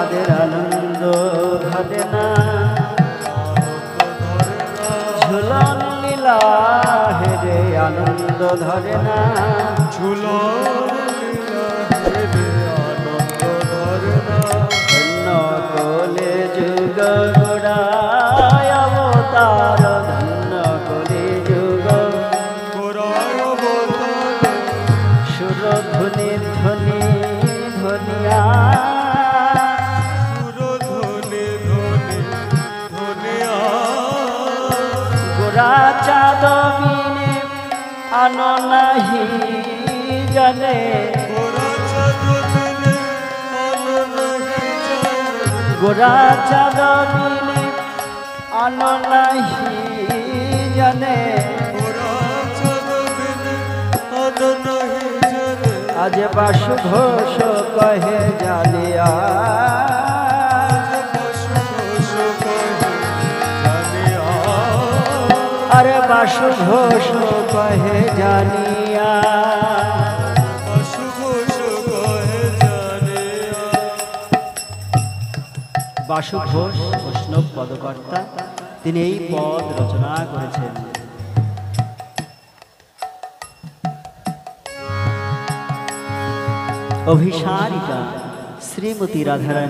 তাদের আনন্দ ধরে না, ঝুলন লীলা হেরে আনন্দ ধরে না, ঝুলন লীলা হেরে আনন্দ ধরে না। ধন্য কোলে যুগ গোড়ায় অবতার, ধন্য কোলে যুগ গোড়ায় অবতার, সুরধ্বনি ধ্বনি ধ্বনিয়া, সুরধ্বনি ধ্বনি ধ্বনিয়া। গোরা চাঁদ বিনে আনো নাহি জানে, গোরা চাঁদ বিনে আলো নাহি জানে, গোরা চাঁদ বিনে আনো নাহি জানে, গোরা চাঁদ বিনে আলো নাহি জানে। আজ বাসু ঘোষ কহে জালিয়া, বাসু ঘোষ কহে জানিয়া, আরে বাসু ঘোষ কহে জানিয়া, বাসু ঘোষ কহে জানিয়া। বাসু ঘোষ বৈষ্ণব পদকর্তা, তিনি এই পদ রচনা করেছেন। অভিসারিকা শ্রীমতী রাধারানী।